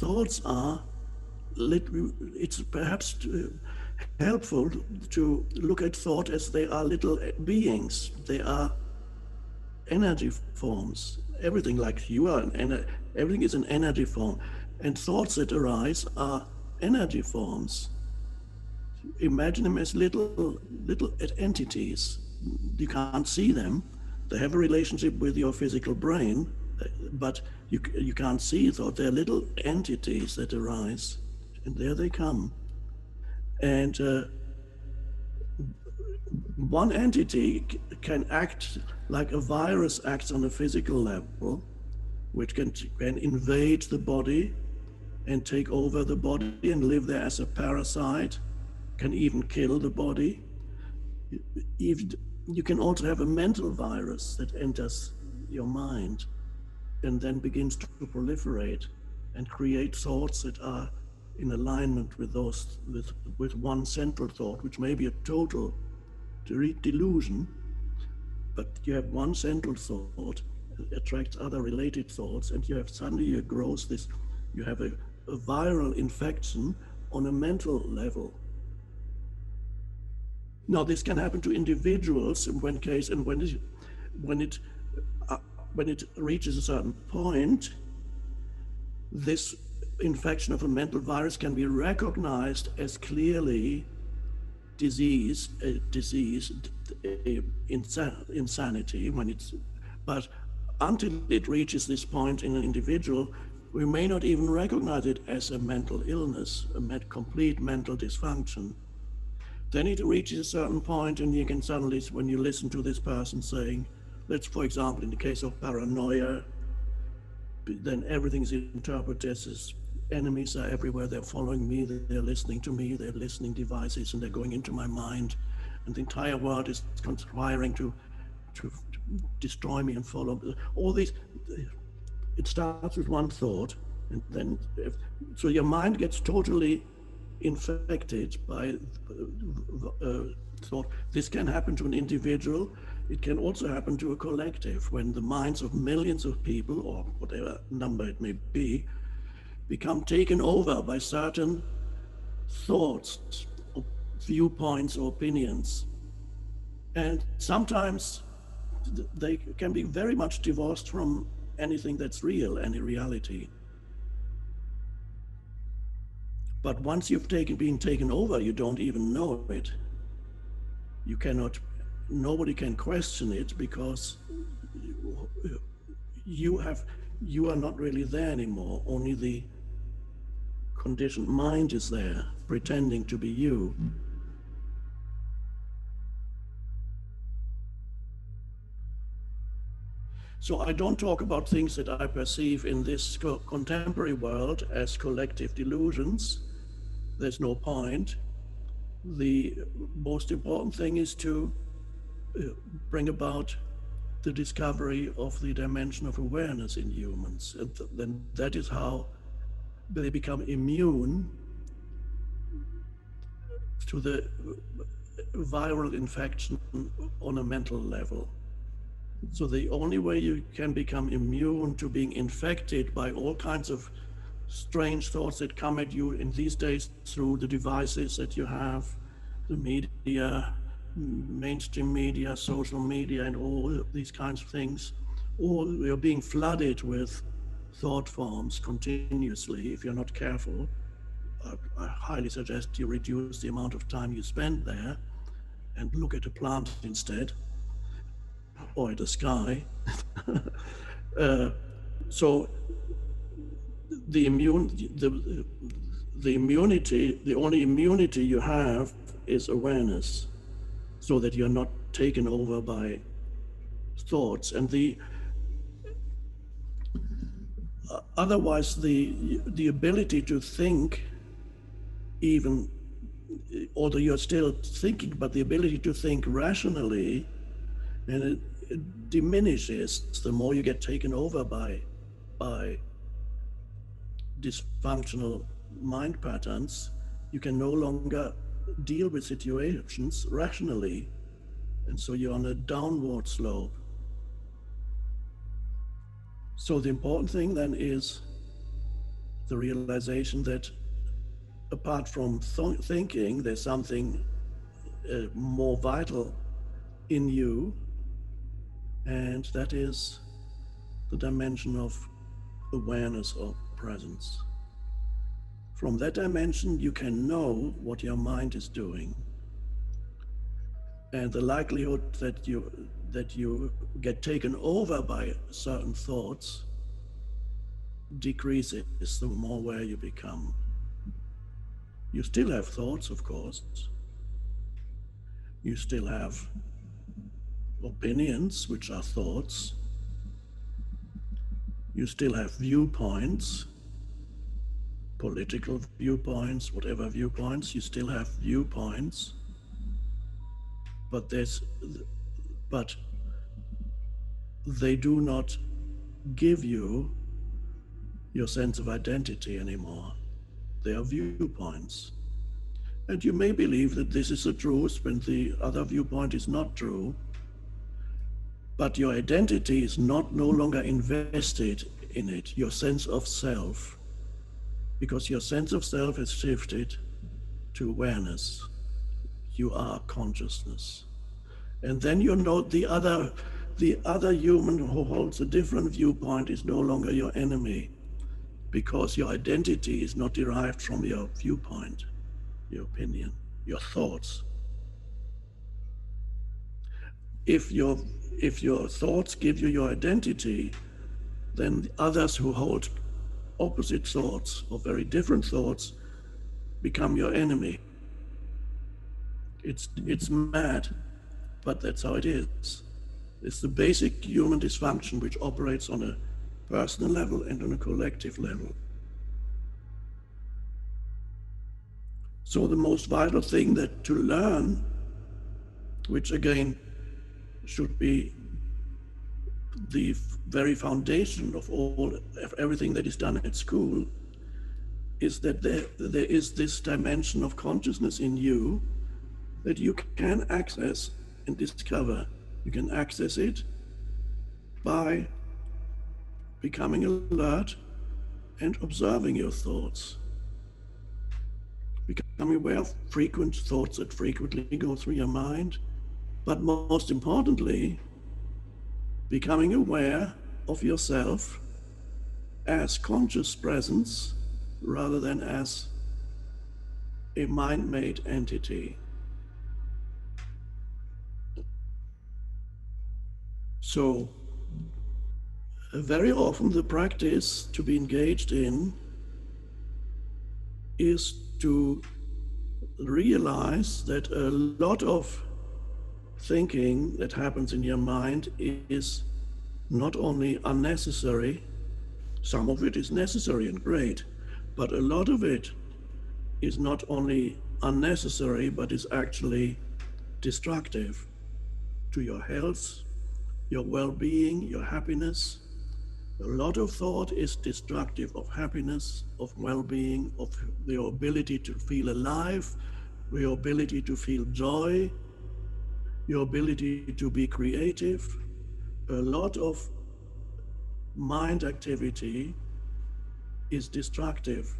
thoughts are, it's perhaps helpful to look at thought as they are little beings. They are energy forms. Everything, like you are, everything is an energy form. And thoughts that arise are energy forms. Imagine them as little entities. You can't see them. They have a relationship with your physical brain, but you can't see thought. They're little entities that arise, and there they come. And one entity can act like a virus acts on a physical level, which can invade the body and take over the body and live there as a parasite, can even kill the body. You can also have a mental virus that enters your mind and then begins to proliferate and create thoughts that are in alignment with those, with one central thought, which may be a total delusion, but you have one central thought attracts other related thoughts, and you have suddenly grows this, you have a viral infection on a mental level. Now, this can happen to individuals in one case, and when it reaches a certain point, this infection of a mental virus can be recognized as clearly insanity when it's, but until it reaches this point in an individual, we may not even recognize it as a mental illness, a complete mental dysfunction. Then it reaches a certain point, and you can suddenly, when you listen to this person saying, let's, for example, in the case of paranoia, then everything is interpreted as enemies are everywhere, they're following me, they're listening to me, they're listening devices, and they're going into my mind, and the entire world is conspiring to destroy me and follow. All these, it starts with one thought, and then, so your mind gets totally infected by thought. This can happen to an individual. It can also happen to a collective, when the minds of millions of people, or whatever number it may be, become taken over by certain thoughts, viewpoints, or opinions. And sometimes they can be very much divorced from anything that's real, any reality. But once you've been taken over, you don't even know it. You cannot, nobody can question it, because you are not really there anymore. Only the conditioned mind is there, pretending to be you. So I don't talk about things that I perceive in this contemporary world as collective delusions. There's no point. The most important thing is to bring about the discovery of the dimension of awareness in humans. And then that is how they become immune to the viral infection on a mental level. So the only way you can become immune to being infected by all kinds of strange thoughts that come at you in these days through the devices that you have, the media, mainstream media, social media, and all these kinds of things, or you're being flooded with thought forms continuously. If you're not careful, I highly suggest you reduce the amount of time you spend there and look at a plant instead, or at the sky. So the immunity, the only immunity you have is awareness, so that you're not taken over by thoughts. And otherwise the ability to think, even although you're still thinking, but the ability to think rationally, and it diminishes the more you get taken over by dysfunctional mind patterns. You can no longer deal with situations rationally, and so you're on a downward slope. So the important thing then is the realization that apart from thinking, there's something more vital in you, and that is the dimension of awareness or presence. From that dimension, you can know what your mind is doing, and the likelihood that you get taken over by certain thoughts decreases the more aware you become. You still have thoughts, of course. You still have opinions, which are thoughts. You still have viewpoints, political viewpoints, whatever viewpoints, you still have viewpoints. But they do not give you your sense of identity anymore. They are viewpoints. And you may believe that this is the truth when the other viewpoint is not true, but your identity is no longer invested in it, your sense of self, because your sense of self has shifted to awareness. You are consciousness. And then you know the other human who holds a different viewpoint is no longer your enemy, because your identity is not derived from your viewpoint, your opinion, your thoughts. If your thoughts give you your identity, then others who hold opposite thoughts or very different thoughts become your enemy. It's mad, but that's how it is. It's the basic human dysfunction which operates on a personal level and on a collective level. So the most vital thing that to learn, which again should be the very foundation of everything that is done at school, is that there is this dimension of consciousness in you that you can access and discover. You can access it by becoming alert and observing your thoughts. Becoming aware of frequent thoughts that frequently go through your mind, but most importantly, becoming aware of yourself as conscious presence rather than as a mind-made entity. So, very often the practice to be engaged in is to realize that a lot of thinking that happens in your mind is not only unnecessary, some of it is necessary and great, but a lot of it is not only unnecessary, but is actually destructive to your health, your well-being, your happiness. A lot of thought is destructive of happiness, of well-being, of your ability to feel alive, your ability to feel joy, your ability to be creative. A lot of mind activity is destructive